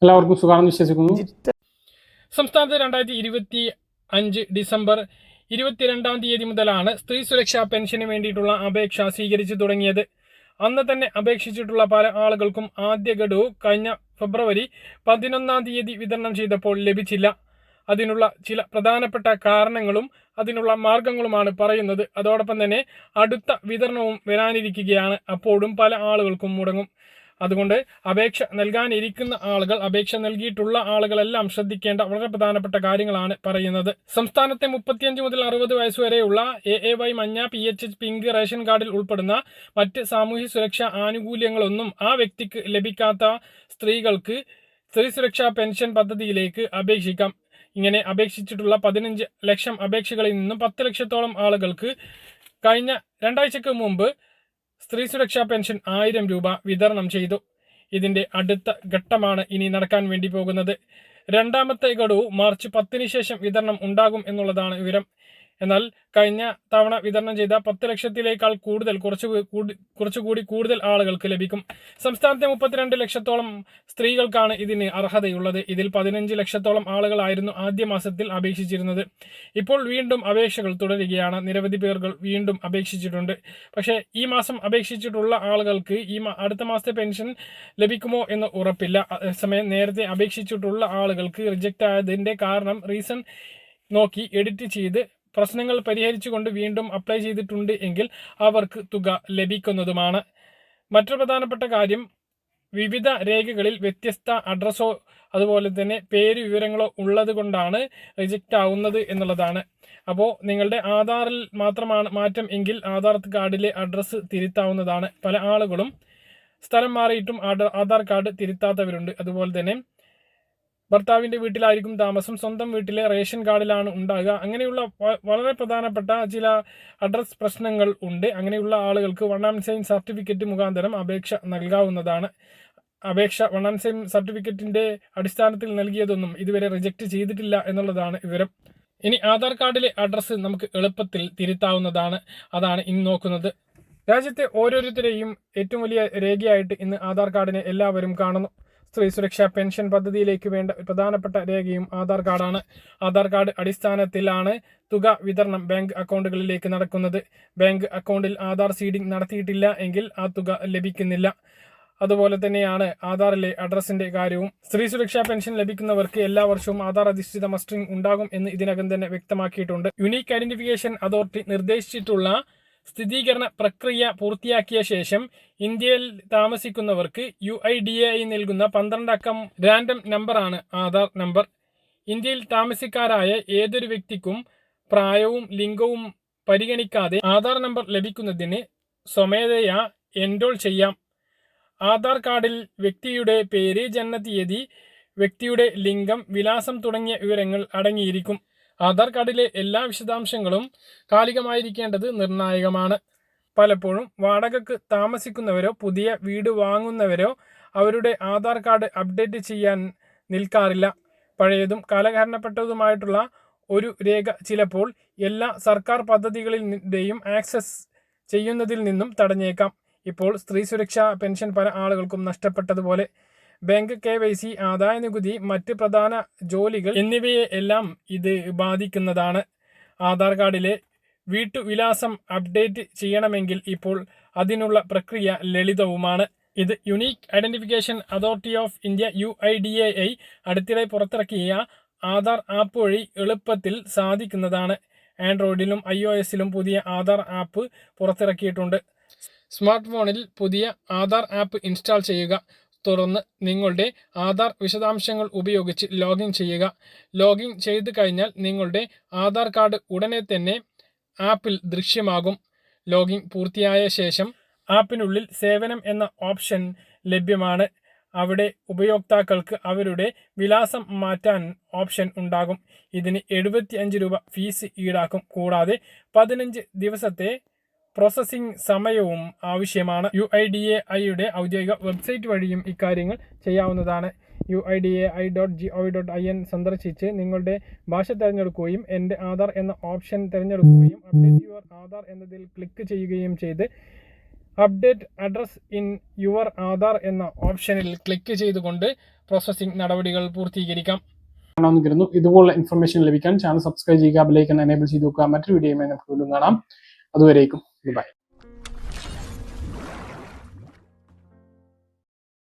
എല്ലാവർക്കും സുഖമാണെന്ന് വിശ്വസിക്കുന്നു. സംസ്ഥാനത്ത് 2025 ഡിസംബർ 22 മുതലാണ് സ്ത്രീ സുരക്ഷാ പെൻഷന് വേണ്ടിയിട്ടുള്ള അപേക്ഷ സ്വീകരിച്ചു തുടങ്ങിയത്. അന്ന് തന്നെ അപേക്ഷിച്ചിട്ടുള്ള പല ആളുകൾക്കും ആദ്യ ഗഡു കഴിഞ്ഞ ഫെബ്രുവരി 11 വിതരണം ചെയ്തപ്പോൾ ലഭിച്ചില്ല. അതിനുള്ള ചില പ്രധാനപ്പെട്ട കാരണങ്ങളും അതിനുള്ള മാർഗങ്ങളുമാണ് പറയുന്നത്. അതോടൊപ്പം തന്നെ അടുത്ത വിതരണവും വരാനിരിക്കുകയാണ്. അപ്പോഴും പല ആളുകൾക്കും മുടങ്ങും. അതുകൊണ്ട് അപേക്ഷ നൽകാനിരിക്കുന്ന ആളുകൾ, അപേക്ഷ നൽകിയിട്ടുള്ള ആളുകളെല്ലാം ശ്രദ്ധിക്കേണ്ട വളരെ പ്രധാനപ്പെട്ട കാര്യങ്ങളാണ് പറയുന്നത്. സംസ്ഥാനത്തെ 35 മുതൽ 60 വയസ്സുവരെയുള്ള AAY മഞ്ഞ, PHH പിങ്ക് റേഷൻ കാർഡിൽ ഉൾപ്പെടുന്ന മറ്റ് സാമൂഹ്യ സുരക്ഷാ ആനുകൂല്യങ്ങളൊന്നും ആ വ്യക്തിക്ക് ലഭിക്കാത്ത സ്ത്രീകൾക്ക് സ്ത്രീ സുരക്ഷാ പെൻഷൻ പദ്ധതിയിലേക്ക് അപേക്ഷിക്കാം. ഇങ്ങനെ അപേക്ഷിച്ചിട്ടുള്ള 15 ലക്ഷം അപേക്ഷകളിൽ നിന്നും 10 ലക്ഷത്തോളം ആളുകൾക്ക് കഴിഞ്ഞ 2 ആഴ്ചക്ക് മുമ്പ് സ്ത്രീ സുരക്ഷാ പെൻഷൻ 1000 രൂപ വിതരണം ചെയ്തു. ഇതിന്റെ അടുത്ത ഘട്ടമാണ് ഇനി നടക്കാൻ വേണ്ടി പോകുന്നത്. രണ്ടാമത്തെ ഗഡു മാർച്ച് 10 ശേഷം വിതരണം ഉണ്ടാകും എന്നുള്ളതാണ് വിവരം. എന്നാൽ കഴിഞ്ഞ തവണ വിതരണം ചെയ്ത 10 ലക്ഷത്തിലേക്കാൾ കുറച്ചുകൂടി കൂടുതൽ ആളുകൾക്ക് ലഭിക്കും. സംസ്ഥാനത്തെ 32 ലക്ഷത്തോളം സ്ത്രീകൾക്കാണ് ഇതിന് അർഹതയുള്ളത്. ഇതിൽ 15 ലക്ഷത്തോളം ആളുകളായിരുന്നു ആദ്യ മാസത്തിൽ അപേക്ഷിച്ചിരുന്നത്. ഇപ്പോൾ വീണ്ടും അപേക്ഷകൾ തുടരുകയാണ്. നിരവധി പേർക്ക് വീണ്ടും അപേക്ഷിച്ചിട്ടുണ്ട്. പക്ഷേ ഈ മാസം അപേക്ഷിച്ചിട്ടുള്ള ആളുകൾക്ക് അടുത്ത മാസത്തെ പെൻഷൻ ലഭിക്കുമോ എന്ന് ഉറപ്പില്ല. അതേസമയം നേരത്തെ അപേക്ഷിച്ചിട്ടുള്ള ആളുകൾക്ക് റിജക്റ്റ് ആയതിന്റെ റീസൺ നോക്കി എഡിറ്റ് ചെയ്ത് പ്രശ്നങ്ങൾ പരിഹരിച്ചുകൊണ്ട് വീണ്ടും അപ്ലൈ ചെയ്തിട്ടുണ്ട് എങ്കിൽ അവർക്ക് തുക ലഭിക്കുന്നതുമാണ്. മറ്റൊരു പ്രധാനപ്പെട്ട കാര്യം, വിവിധ രേഖകളിൽ വ്യത്യസ്ത അഡ്രസ്സോ അതുപോലെ തന്നെ പേര് വിവരങ്ങളോ ഉള്ളത് കൊണ്ടാണ് റിജക്റ്റ് ആവുന്നത് എന്നുള്ളതാണ്. അപ്പോൾ നിങ്ങളുടെ ആധാറിൽ മാത്രമാണ് മാറ്റം എങ്കിൽ ആധാർ കാർഡിലെ അഡ്രസ്സ് തിരുത്താവുന്നതാണ്. പല ആളുകളും സ്ഥലം മാറിയിട്ടും ആധാർ കാർഡ് തിരുത്താത്തവരുണ്ട്. അതുപോലെ തന്നെ ഭർത്താവിൻ്റെ വീട്ടിലായിരിക്കും താമസം, സ്വന്തം വീട്ടിലെ റേഷൻ കാർഡിലാണ് ഉണ്ടാകുക. അങ്ങനെയുള്ള വളരെ പ്രധാനപ്പെട്ട ചില അഡ്രസ് പ്രശ്നങ്ങൾ ഉണ്ട്. അങ്ങനെയുള്ള ആളുകൾക്ക് 119 സർട്ടിഫിക്കറ്റ് മുഖാന്തരം അപേക്ഷ നൽകാവുന്നതാണ്. അപേക്ഷ 119 സർട്ടിഫിക്കറ്റിന്റെ അടിസ്ഥാനത്തിൽ നൽകിയതൊന്നും ഇതുവരെ റിജക്റ്റ് ചെയ്തിട്ടില്ല എന്നുള്ളതാണ് വിവരം. ഇനി ആധാർ കാർഡിലെ അഡ്രസ്സ് നമുക്ക് എളുപ്പത്തിൽ തിരുത്താവുന്നതാണ്. അതാണ് ഇന്ന് നോക്കുന്നത്. രാജ്യത്തെ ഓരോരുത്തരെയും ഏറ്റവും വലിയ രേഖയായിട്ട് ഇന്ന് ആധാർ കാർഡിനെ എല്ലാവരും കാണുന്നു. സ്ത്രീ സുരക്ഷാ പെൻഷൻ പദ്ധതിയിലേക്ക് വേണ്ട പ്രധാനപ്പെട്ട രേഖയും ആധാർ കാർഡാണ്. ആധാർ കാർഡ് അടിസ്ഥാനത്തിലാണ് തുക വിതരണം ബാങ്ക് അക്കൗണ്ടുകളിലേക്ക് നടക്കുന്നത്. ബാങ്ക് അക്കൗണ്ടിൽ ആധാർ സീഡിംഗ് നടത്തിയിട്ടില്ല എങ്കിൽ ആ തുക ലഭിക്കുന്നില്ല. അതുപോലെ തന്നെയാണ് ആധാറിലെ അഡ്രസ്സിന്റെ കാര്യവും. സ്ത്രീ സുരക്ഷാ പെൻഷൻ ലഭിക്കുന്നവർക്ക് എല്ലാ വർഷവും ആധാർ അധിഷ്ഠിത മസ്റ്ററിംഗ് ഉണ്ടാകും എന്ന് ഇതിനകം തന്നെ വ്യക്തമാക്കിയിട്ടുണ്ട്. യുണീക്ക് ഐഡന്റിഫിക്കേഷൻ അതോറിറ്റി നിർദ്ദേശിച്ചിട്ടുള്ള സ്ഥിരീകരണ പ്രക്രിയ പൂർത്തിയാക്കിയ ശേഷം ഇന്ത്യയിൽ താമസിക്കുന്നവർക്ക് UIDAI നൽകുന്ന 12 അക്കം റാൻഡം നമ്പറാണ് ആധാർ നമ്പർ. ഇന്ത്യയിൽ താമസിക്കാരായ ഏതൊരു വ്യക്തിക്കും പ്രായവും ലിംഗവും പരിഗണിക്കാതെ ആധാർ നമ്പർ ലഭിക്കുന്നതിന് സ്വമേധയാ എൻറോൾ ചെയ്യാം. ആധാർ കാർഡിൽ വ്യക്തിയുടെ പേര്, ജനനതീയതി, വ്യക്തിയുടെ ലിംഗം, വിലാസം തുടങ്ങിയ വിവരങ്ങൾ അടങ്ങിയിരിക്കും. ആധാർ കാർഡിലെ എല്ലാ വിശദാംശങ്ങളും കാലികമായിരിക്കേണ്ടത് നിർണായകമാണ്. പലപ്പോഴും വാടകയ്ക്ക് താമസിക്കുന്നവരോ പുതിയ വീട് വാങ്ങുന്നവരോ അവരുടെ ആധാർ കാർഡ് അപ്ഡേറ്റ് ചെയ്യാൻ നിൽക്കാറില്ല. പഴയതും കാലഹരണപ്പെട്ടതുമായിട്ടുള്ള ഒരു രേഖ ചിലപ്പോൾ എല്ലാ സർക്കാർ പദ്ധതികളിലെയും ആക്സസ് ചെയ്യുന്നതിൽ നിന്നും തടഞ്ഞേക്കാം. ഇപ്പോൾ സ്ത്രീ സുരക്ഷാ പെൻഷൻ പല ആളുകൾക്കും നഷ്ടപ്പെട്ടതുപോലെ ബാങ്ക് KYC, ആദായ നികുതി, മറ്റ് പ്രധാന ജോലികൾ എന്നിവയെ എല്ലാം ഇത് ബാധിക്കുന്നതാണ്. ആധാർ കാർഡിലെ വീട്ടുവിലാസം അപ്ഡേറ്റ് ചെയ്യണമെങ്കിൽ ഇപ്പോൾ അതിനുള്ള പ്രക്രിയ ലളിതവുമാണ്. ഇത് unique identification authority of India UIDAI അടുത്തിടെ പുറത്തിറക്കിയ ആധാർ ആപ്പ് വഴി എളുപ്പത്തിൽ സാധിക്കുന്നതാണ്. ആൻഡ്രോയിഡിലും iOSലും പുതിയ ആധാർ ആപ്പ് പുറത്തിറക്കിയിട്ടുണ്ട്. സ്മാർട്ട് ഫോണിൽ പുതിയ ആധാർ ആപ്പ് ഇൻസ്റ്റാൾ ചെയ്യുക. തുടർന്ന് നിങ്ങളുടെ ആധാർ വിശദാംശങ്ങൾ ഉപയോഗിച്ച് ലോഗിൻ ചെയ്യുക. ലോഗിൻ ചെയ്ത് കഴിഞ്ഞാൽ നിങ്ങളുടെ ആധാർ കാർഡ് ഉടനെ തന്നെ ആപ്പിൽ ദൃശ്യമാകും. ലോഗിൻ പൂർത്തിയായ ശേഷം ആപ്പിനുള്ളിൽ സേവനം എന്ന ഓപ്ഷൻ ലഭ്യമാണ്. അവിടെ ഉപയോക്താക്കൾക്ക് അവരുടെ വിലാസം മാറ്റാൻ ഓപ്ഷൻ ഉണ്ടാകും. ഇതിന് 75 രൂപ ഫീസ് ഈടാക്കും. കൂടാതെ 15 ദിവസത്തെ പ്രോസസ്സിംഗ് സമയവും ആവശ്യമാണ്. UIDAIയുടെ ഔദ്യോഗിക വെബ്സൈറ്റ് വഴിയും ഇക്കാര്യങ്ങൾ ചെയ്യാവുന്നതാണ്. UIDAI.gov.in സന്ദർശിച്ച് നിങ്ങളുടെ ഭാഷ തിരഞ്ഞെടുക്കുകയും എൻ്റെ ആധാർ എന്ന ഓപ്ഷൻ തിരഞ്ഞെടുക്കുകയും അപ്ഡേറ്റ് യുവർ ആധാർ എന്നതിൽ ക്ലിക്ക് ചെയ്യുകയും ചെയ്ത് update address in your Aadhaar എന്ന ഓപ്ഷനിൽ ക്ലിക്ക് ചെയ്തുകൊണ്ട് പ്രോസസ്സിംഗ് നടപടികൾ പൂർത്തീകരിക്കാം. ഇതുപോലുള്ള ഇൻഫർമേഷൻ ലഭിക്കാൻ ചാനൽ സബ്സ്ക്രൈബ് ചെയ്യുക, ബെൽ ഐക്കൺ എനേബിൾ ചെയ്ത് വെക്കുക. മറ്റൊരു വീഡിയോയുമായി നമുക്ക് വീണ്ടും കാണാം. അതുവരേക്കും ബൈ.